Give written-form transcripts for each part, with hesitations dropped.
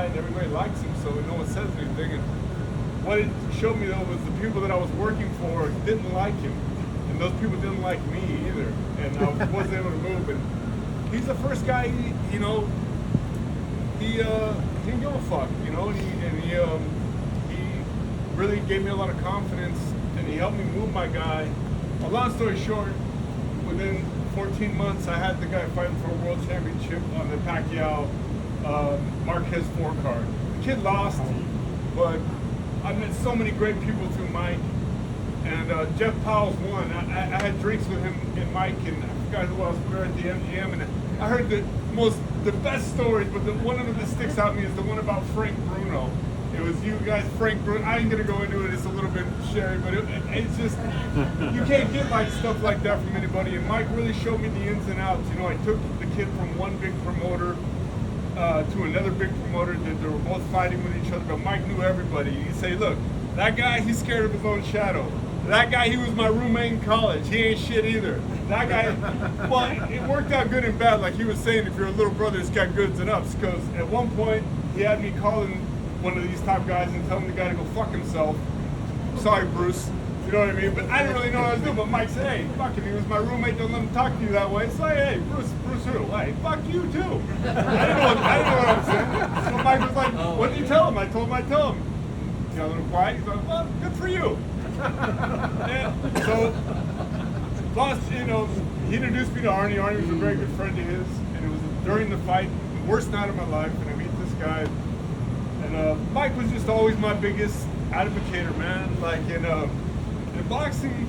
and everybody likes him, so no one says anything. And what it showed me though was the people that I was working for didn't like him, and those people didn't like me either, and I wasn't able to move. And he's the first guy, he didn't give a fuck, and he really gave me a lot of confidence, and he helped me move my guy. A long story short, within 14 months, I had the guy fighting for a world championship on the Pacquiao Marquez 4 card. The kid lost, but I met so many great people through Mike, and Jeff Powell's won. I had drinks with him and Mike, and I forgot who else. We were at the MGM, and I heard the best stories, but one of them that sticks out to me is the one about Frank Bruno. It was you guys, Frank Bruno. I ain't gonna go into it. It's a little bit sherry, but it's just you can't get like stuff like that from anybody. And Mike really showed me the ins and outs. I took the kid from one big promoter to another big promoter. That they were both fighting with each other, but Mike knew everybody. He'd say, "Look, that guy, he's scared of his own shadow. That guy, he was my roommate in college. He ain't shit either. That guy, well, it worked out good and bad. Like he was saying, if you're a little brother, it's got goods and ups. Because at one point, he had me calling one of these top guys and telling the guy to go fuck himself. Sorry, Bruce. You know what I mean? But I didn't really know what I was doing. But Mike said, hey, fuck him. He was my roommate. Don't let him talk to you that way. So, hey, Bruce who? Hey, fuck you, too. I didn't know what I was saying. So Mike was like, what did you tell him? I told him He got a little quiet. He's like, well, good for you. And so, plus, he introduced me to Arnie. Arnie was a very good friend of his. And it was during the fight, the worst night of my life. And I meet this guy. And Mike was just always my biggest advocator, man. Like in boxing,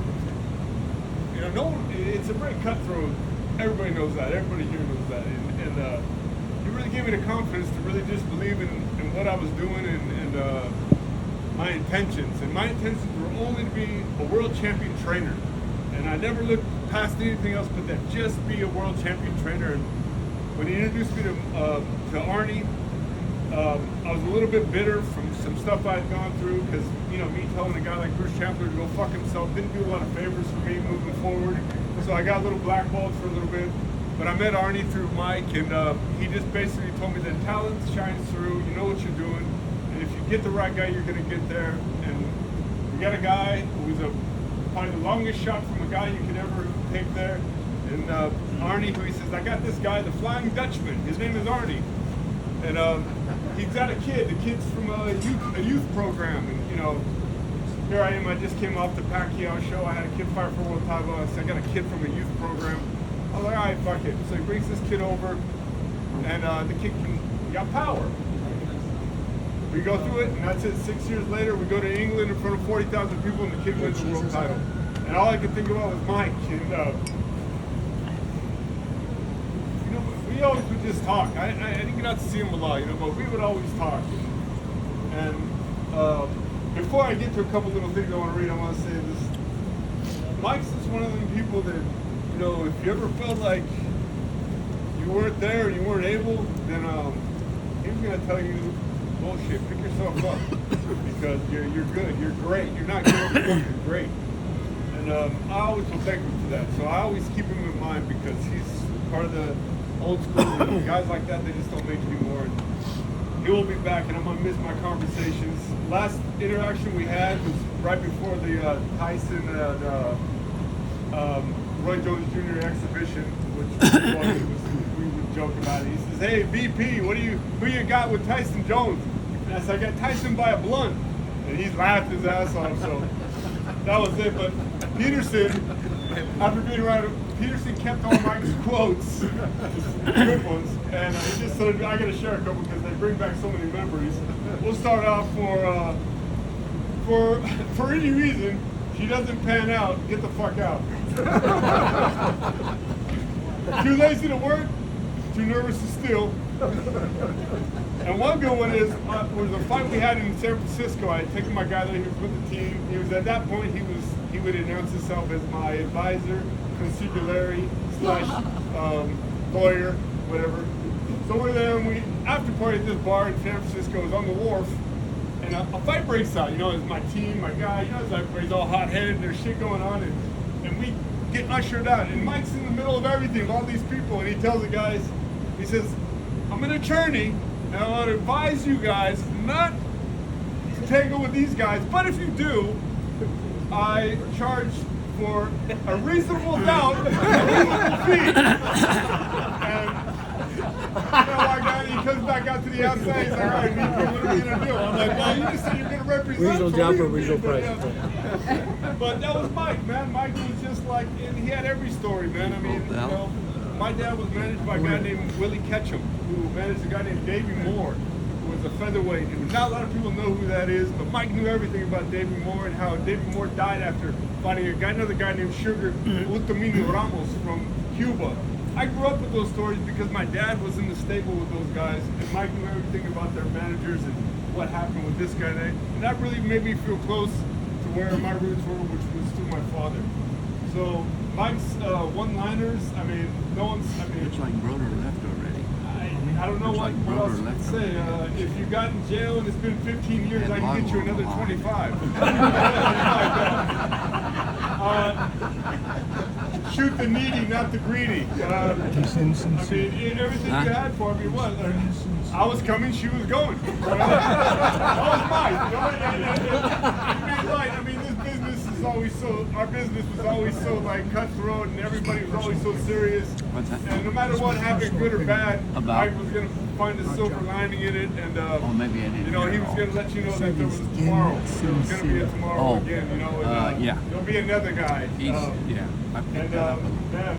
it's a very cutthroat. Everybody knows that. Everybody here knows that. And he really gave me the confidence to really just believe in what I was doing and my intentions. And my intentions were only to be a world champion trainer. And I never looked past anything else but that, just be a world champion trainer. And when he introduced me to Arnie, I was a little bit bitter from some stuff I had gone through because, me telling a guy like Bruce Champler to go fuck himself didn't do a lot of favors for me moving forward. So I got a little blackballed for a little bit. But I met Arnie through Mike, and he just basically told me that talent shines through, you know what you're doing, and if you get the right guy, you're going to get there. And we got a guy who's probably the longest shot from a guy you could ever take there. And Arnie, who he says, I got this guy, the Flying Dutchman. His name is Arnie. And he's got a kid. The kid's from a youth program, and here I am. I just came off the Pacquiao show. I had a kid fight for world title. I said I got a kid from a youth program. I was like, all right, fuck it. So he brings this kid over, and the kid got power. We go through it, and that's it. 6 years later, we go to England in front of 40,000 people, and the kid wins the world title. And all I could think about was Mike. And we always would just talk. I didn't get out to see him a lot, but we would always talk. And before I get to a couple little things I want to read, I want to say this. Mike's just one of them people that, if you ever felt like you weren't there and you weren't able, then he was going to tell you, bullshit, pick yourself up. Because you're good, you're great. You're not good, you're great. And I always will thank him for that. So I always keep him in mind because he's part of the old school. Guys like that, they just don't make anymore. And he will be back, and I'm gonna miss my conversations. Last interaction we had was right before the Tyson and Roy Jones Jr. exhibition, which we would joke about it. He says, "Hey VP, who you got with Tyson Jones?" And I said, "I got Tyson by a blunt," and he's laughed his ass off. So that was it. But Peterson, after being around, Peterson kept all Mike's quotes, good ones, and he just said, I got to share a couple because they bring back so many memories. We'll start off for any reason, she doesn't pan out, get the fuck out. Too lazy to work, too nervous to steal. And one good one is, was a fight we had in San Francisco. I had taken my guy there, he was with the team. He was, at that point, he would announce himself as my advisor, consigliere / lawyer, whatever. So we're there, and we after party at this bar in San Francisco. It was on the wharf, and a fight breaks out. It's my team, my guy. Everybody's all hot-headed, and there's shit going on, and we get ushered out. And Mike's in the middle of everything, all these people, and he tells the guys, he says, "I'm an attorney, And I want to advise you guys not to tangle with these guys, but if you do, I charge for a reasonable doubt, a reasonable fee. And he comes back out to the outside, he's like, all right, Nico, what are we going to do? I'm like, well, you just said you're going to represent Regional job for regional price. But that was Mike, man. Mike was just like, and he had every story, man. I mean, my dad was managed by a guy named Willie Ketchum, who managed a guy named Davey Moore, who was a featherweight. And not a lot of people know who that is, but Mike knew everything about Davey Moore and how Davey Moore died after fighting another guy named Sugar Utamino Ramos from Cuba. I grew up with those stories because my dad was in the stable with those guys, and Mike knew everything about their managers and what happened with this guy. And that really made me feel close to where my roots were, which was through my father. So Mike's one-liners, I mean, It's like brother left already. I don't know what else to say. If you got in jail and it's been 15 years, I can get you another 25. Shoot the needy, not the greedy. I mean, everything you had for me was. I was coming, she was going. That was mine. I mean, this business is always our business was always so like cutthroat, and everybody was always so serious. And no matter what happened, good or bad, I was going to find a silver lining in it, and maybe I didn't he was going to let you know that there was a tomorrow. There was going to be a tomorrow again, and, yeah. there'll be another guy. I picked that up a little.